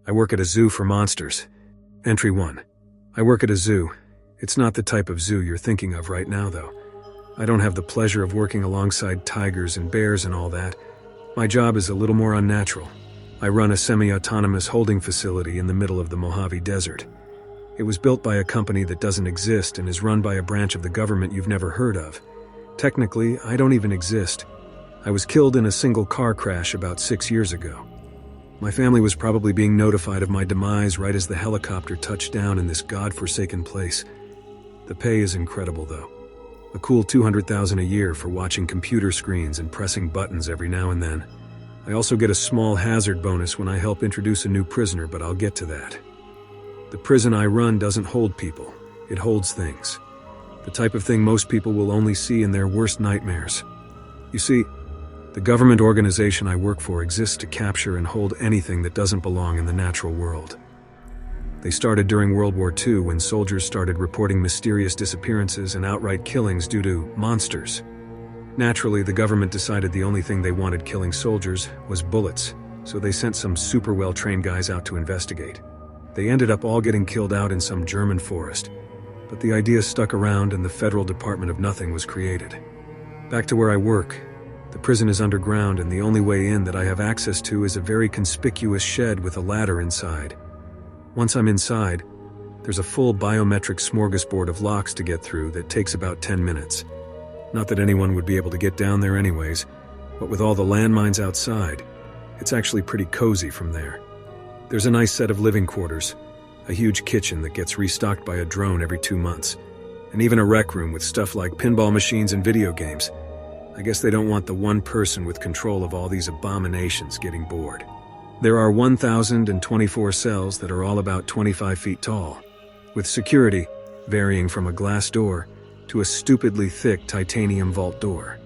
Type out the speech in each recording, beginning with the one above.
I work at a zoo for monsters. Entry 1. I work at a zoo. It's not the type of zoo you're thinking of right now, though. I don't have the pleasure of working alongside tigers and bears and all that. My job is a little more unnatural. I run a semi-autonomous holding facility in the middle of the Mojave Desert. It was built by a company that doesn't exist and is run by a branch of the government you've never heard of. Technically, I don't even exist. I was killed in a single car crash about 6 years ago. My family was probably being notified of my demise right as the helicopter touched down in this godforsaken place. The pay is incredible, though. A cool $200,000 a year for watching computer screens and pressing buttons every now and then. I also get a small hazard bonus when I help introduce a new prisoner, but I'll get to that. The prison I run doesn't hold people. It holds things. The type of thing most people will only see in their worst nightmares. You see, the government organization I work for exists to capture and hold anything that doesn't belong in the natural world. They started during World War II when soldiers started reporting mysterious disappearances and outright killings due to monsters. Naturally, the government decided the only thing they wanted killing soldiers was bullets, so they sent some super well-trained guys out to investigate. They ended up all getting killed out in some German forest, but the idea stuck around and the Federal Department of Nothing was created. Back to where I work. The prison is underground and the only way in that I have access to is a very conspicuous shed with a ladder inside. Once I'm inside, there's a full biometric smorgasbord of locks to get through that takes about 10 minutes. Not that anyone would be able to get down there anyways, but with all the landmines outside, it's actually pretty cozy from there. There's a nice set of living quarters, a huge kitchen that gets restocked by a drone every 2 months, and even a rec room with stuff like pinball machines and video games. I guess they don't want the one person with control of all these abominations getting bored. There are 1,024 cells that are all about 25 feet tall, with security varying from a glass door to a stupidly thick titanium vault door.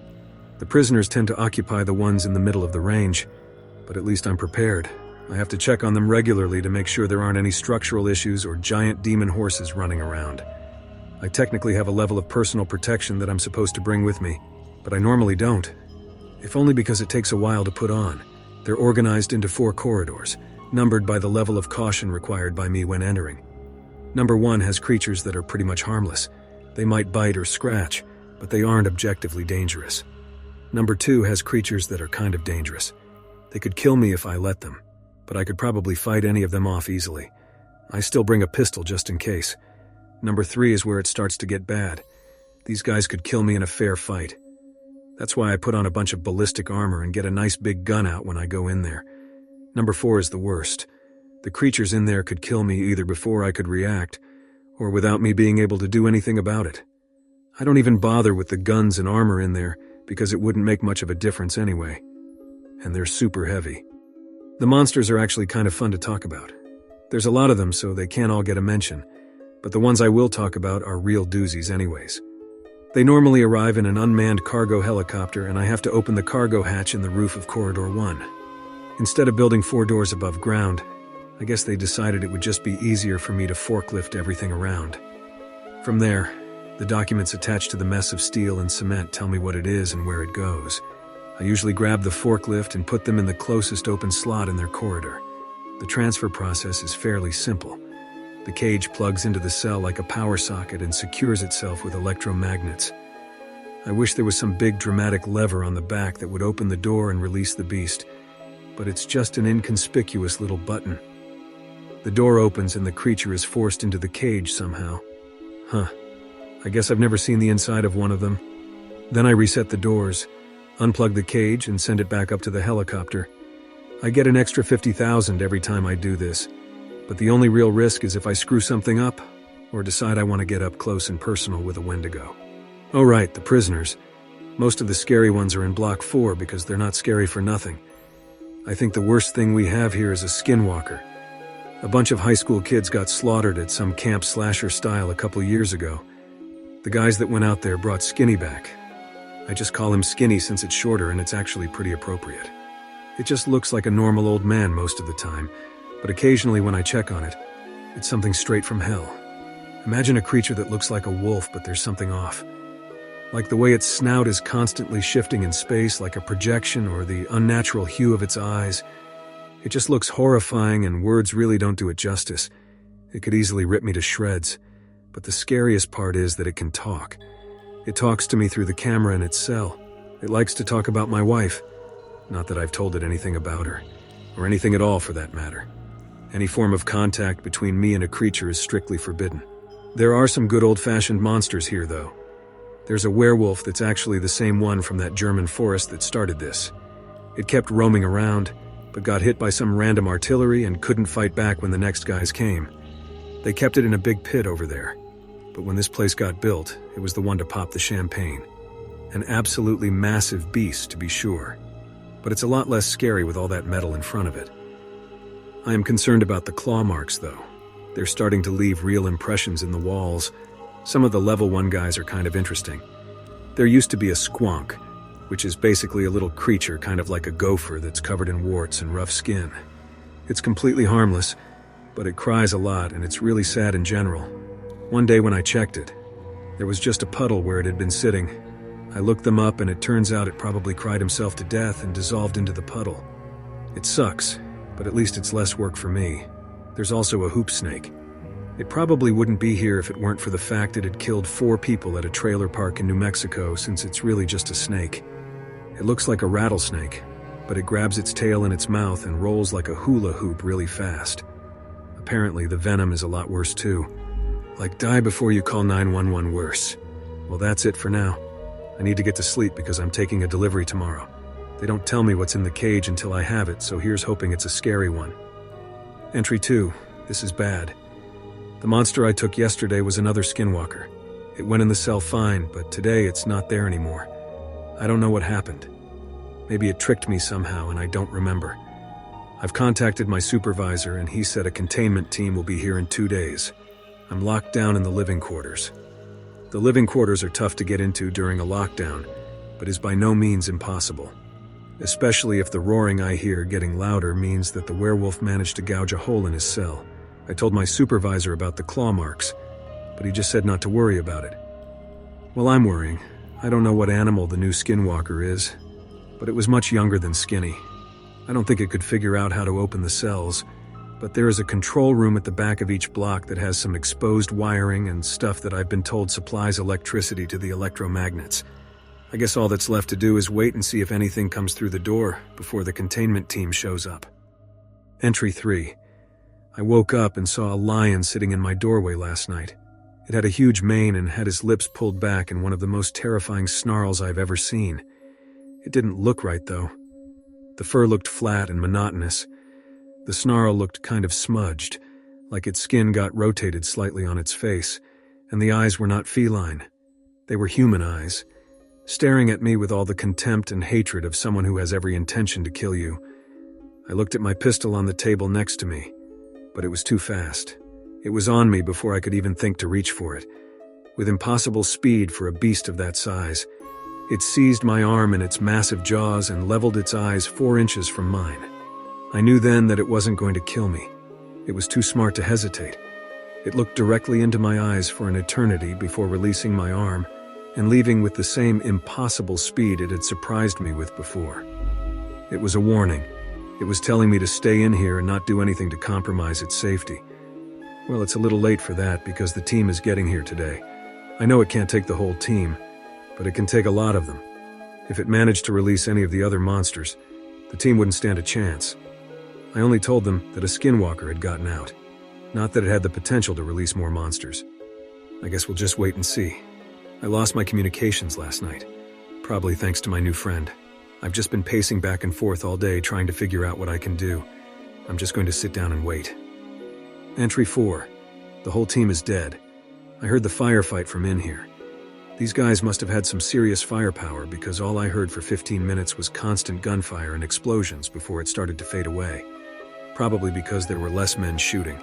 The prisoners tend to occupy the ones in the middle of the range, but at least I'm prepared. I have to check on them regularly to make sure there aren't any structural issues or giant demon horses running around. I technically have a level of personal protection that I'm supposed to bring with me, but I normally don't, if only because it takes a while to put on. They're organized into 4 corridors, numbered by the level of caution required by me when entering. Number 1 has creatures that are pretty much harmless. They might bite or scratch, but they aren't objectively dangerous. Number 2 has creatures that are kind of dangerous. They could kill me if I let them, but I could probably fight any of them off easily. I still bring a pistol just in case. Number 3 is where it starts to get bad. These guys could kill me in a fair fight. That's why I put on a bunch of ballistic armor and get a nice big gun out when I go in there. Number 4 is the worst. The creatures in there could kill me either before I could react, or without me being able to do anything about it. I don't even bother with the guns and armor in there, because it wouldn't make much of a difference anyway. And they're super heavy. The monsters are actually kind of fun to talk about. There's a lot of them, so they can't all get a mention, but the ones I will talk about are real doozies anyways. They normally arrive in an unmanned cargo helicopter, and I have to open the cargo hatch in the roof of Corridor 1. Instead of building 4 doors above ground, I guess they decided it would just be easier for me to forklift everything around. From there, the documents attached to the mess of steel and cement tell me what it is and where it goes. I usually grab the forklift and put them in the closest open slot in their corridor. The transfer process is fairly simple. The cage plugs into the cell like a power socket and secures itself with electromagnets. I wish there was some big dramatic lever on the back that would open the door and release the beast, but it's just an inconspicuous little button. The door opens and the creature is forced into the cage somehow. I guess I've never seen the inside of one of them. Then I reset the doors, unplug the cage, and send it back up to the helicopter. I get an extra $50,000 every time I do this. But the only real risk is if I screw something up, or decide I want to get up close and personal with a Wendigo. Oh right, the prisoners. Most of the scary ones are in Block 4 because they're not scary for nothing. I think the worst thing we have here is a skinwalker. A bunch of high school kids got slaughtered at some camp slasher style a couple years ago. The guys that went out there brought Skinny back. I just call him Skinny since it's shorter and it's actually pretty appropriate. It just looks like a normal old man most of the time, but occasionally when I check on it, it's something straight from hell. Imagine a creature that looks like a wolf, but there's something off. Like the way its snout is constantly shifting in space like a projection, or the unnatural hue of its eyes. It just looks horrifying and words really don't do it justice. It could easily rip me to shreds, but the scariest part is that it can talk. It talks to me through the camera in its cell. It likes to talk about my wife. Not that I've told it anything about her, or anything at all for that matter. Any form of contact between me and a creature is strictly forbidden. There are some good old-fashioned monsters here, though. There's a werewolf that's actually the same one from that German forest that started this. It kept roaming around, but got hit by some random artillery and couldn't fight back when the next guys came. They kept it in a big pit over there. But when this place got built, it was the one to pop the champagne. An absolutely massive beast, to be sure. But it's a lot less scary with all that metal in front of it. I am concerned about the claw marks, though. They're starting to leave real impressions in the walls. Some of the level 1 guys are kind of interesting. There used to be a squonk, which is basically a little creature kind of like a gopher that's covered in warts and rough skin. It's completely harmless, but it cries a lot and it's really sad in general. One day when I checked it, there was just a puddle where it had been sitting. I looked them up and it turns out it probably cried himself to death and dissolved into the puddle. It sucks, but at least it's less work for me. There's also a hoop snake. It probably wouldn't be here if it weren't for the fact it had killed 4 people at a trailer park in New Mexico, since it's really just a snake. It looks like a rattlesnake, but it grabs its tail in its mouth and rolls like a hula hoop really fast. Apparently the venom is a lot worse too. Like die before you call 911 worse. Well, that's it for now. I need to get to sleep because I'm taking a delivery tomorrow. They don't tell me what's in the cage until I have it, so here's hoping it's a scary one. Entry 2. This is bad. The monster I took yesterday was another skinwalker. It went in the cell fine, but today it's not there anymore. I don't know what happened. Maybe it tricked me somehow and I don't remember. I've contacted my supervisor and he said a containment team will be here in 2 days. I'm locked down in the living quarters. The living quarters are tough to get into during a lockdown, but is by no means impossible. Especially if the roaring I hear getting louder means that the werewolf managed to gouge a hole in his cell. I told my supervisor about the claw marks, but he just said not to worry about it. Well, I'm worrying. I don't know what animal the new skinwalker is, but it was much younger than Skinny. I don't think it could figure out how to open the cells, but there is a control room at the back of each block that has some exposed wiring and stuff that I've been told supplies electricity to the electromagnets. I guess all that's left to do is wait and see if anything comes through the door before the containment team shows up. Entry 3. I woke up and saw a lion sitting in my doorway last night. It had a huge mane and had his lips pulled back in one of the most terrifying snarls I've ever seen. It didn't look right, though. The fur looked flat and monotonous. The snarl looked kind of smudged, like its skin got rotated slightly on its face, and the eyes were not feline. They were human eyes, staring at me with all the contempt and hatred of someone who has every intention to kill you. I looked at my pistol on the table next to me, but it was too fast. It was on me before I could even think to reach for it. With impossible speed for a beast of that size, it seized my arm in its massive jaws and leveled its eyes 4 inches from mine. I knew then that it wasn't going to kill me. It was too smart to hesitate. It looked directly into my eyes for an eternity before releasing my arm and leaving with the same impossible speed it had surprised me with before. It was a warning. It was telling me to stay in here and not do anything to compromise its safety. Well, it's a little late for that because the team is getting here today. I know it can't take the whole team, but it can take a lot of them. If it managed to release any of the other monsters, the team wouldn't stand a chance. I only told them that a skinwalker had gotten out, not that it had the potential to release more monsters. I guess we'll just wait and see. I lost my communications last night, probably thanks to my new friend. I've just been pacing back and forth all day trying to figure out what I can do. I'm just going to sit down and wait. Entry 4. The whole team is dead. I heard the firefight from in here. These guys must have had some serious firepower because all I heard for 15 minutes was constant gunfire and explosions before it started to fade away. Probably because there were less men shooting.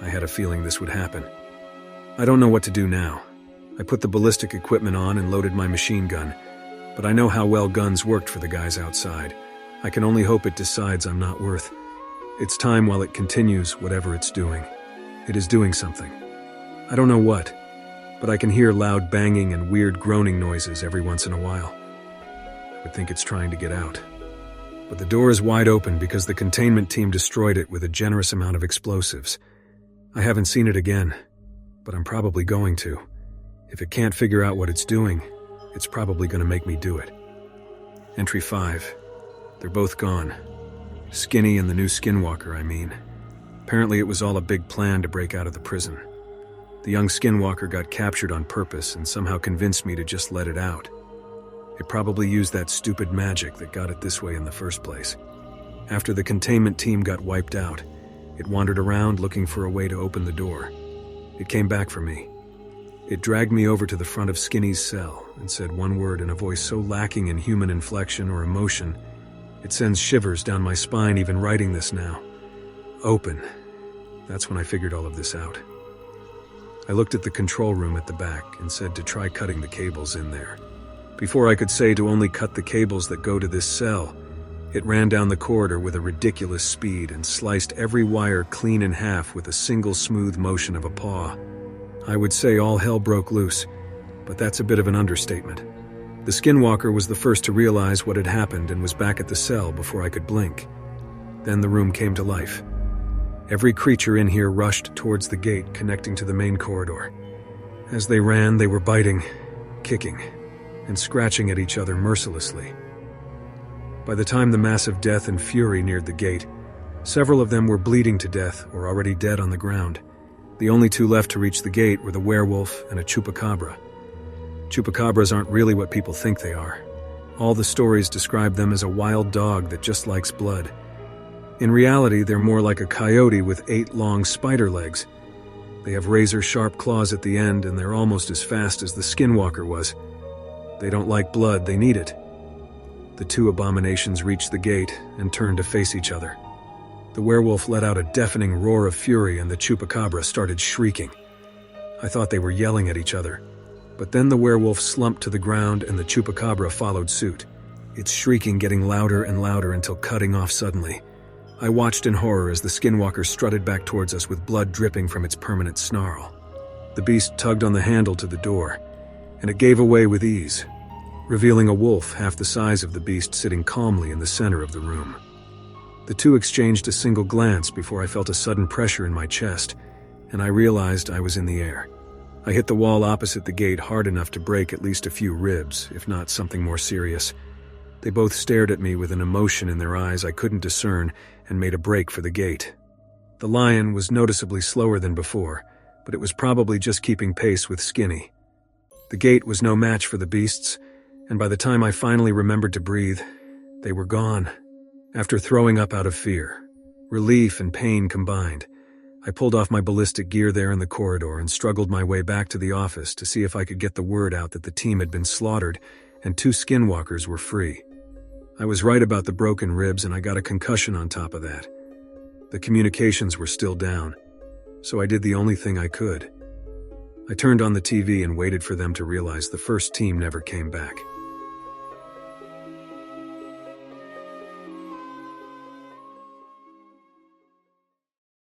I had a feeling this would happen. I don't know what to do now. I put the ballistic equipment on and loaded my machine gun, but I know how well guns worked for the guys outside. I can only hope it decides I'm not worth its time while it continues whatever it's doing. It is doing something. I don't know what, but I can hear loud banging and weird groaning noises every once in a while. I would think it's trying to get out. but the door is wide open because the containment team destroyed it with a generous amount of explosives. I haven't seen it again, but I'm probably going to. If it can't figure out what it's doing, it's probably going to make me do it. Entry 5. They're both gone. Skinny and the new skinwalker, I mean. Apparently it was all a big plan to break out of the prison. The young skinwalker got captured on purpose and somehow convinced me to just let it out. It probably used that stupid magic that got it this way in the first place. After the containment team got wiped out, it wandered around looking for a way to open the door. It came back for me. It dragged me over to the front of Skinny's cell and said one word in a voice so lacking in human inflection or emotion, it sends shivers down my spine even writing this now. Open. That's when I figured all of this out. I looked at the control room at the back and said to try cutting the cables in there. Before I could say to only cut the cables that go to this cell, it ran down the corridor with a ridiculous speed and sliced every wire clean in half with a single smooth motion of a paw. I would say all hell broke loose, but that's a bit of an understatement. The skinwalker was the first to realize what had happened and was back at the cell before I could blink. Then the room came to life. Every creature in here rushed towards the gate connecting to the main corridor. As they ran, they were biting, kicking, and scratching at each other mercilessly. By the time the massive death and fury neared the gate, several of them were bleeding to death or already dead on the ground. The only two left to reach the gate were the werewolf and a chupacabra. Chupacabras aren't really what people think they are. All the stories describe them as a wild dog that just likes blood. In reality, they're more like a coyote with 8 long spider legs. They have razor-sharp claws at the end, and they're almost as fast as the skinwalker was. They don't like blood, they need it. The two abominations reached the gate and turned to face each other. The werewolf let out a deafening roar of fury, and the chupacabra started shrieking. I thought they were yelling at each other. But then the werewolf slumped to the ground and the chupacabra followed suit, its shrieking getting louder and louder until cutting off suddenly. I watched in horror as the skinwalker strutted back towards us with blood dripping from its permanent snarl. The beast tugged on the handle to the door, and it gave away with ease, revealing a wolf half the size of the beast sitting calmly in the center of the room. The two exchanged a single glance before I felt a sudden pressure in my chest, and I realized I was in the air. I hit the wall opposite the gate hard enough to break at least a few ribs, if not something more serious. They both stared at me with an emotion in their eyes I couldn't discern and made a break for the gate. The lion was noticeably slower than before, but it was probably just keeping pace with Skinny. The gate was no match for the beasts, and by the time I finally remembered to breathe, they were gone. After throwing up out of fear, relief and pain combined, I pulled off my ballistic gear there in the corridor and struggled my way back to the office to see if I could get the word out that the team had been slaughtered and 2 skinwalkers were free. I was right about the broken ribs, and I got a concussion on top of that. The communications were still down, so I did the only thing I could. I turned on the TV and waited for them to realize the first team never came back.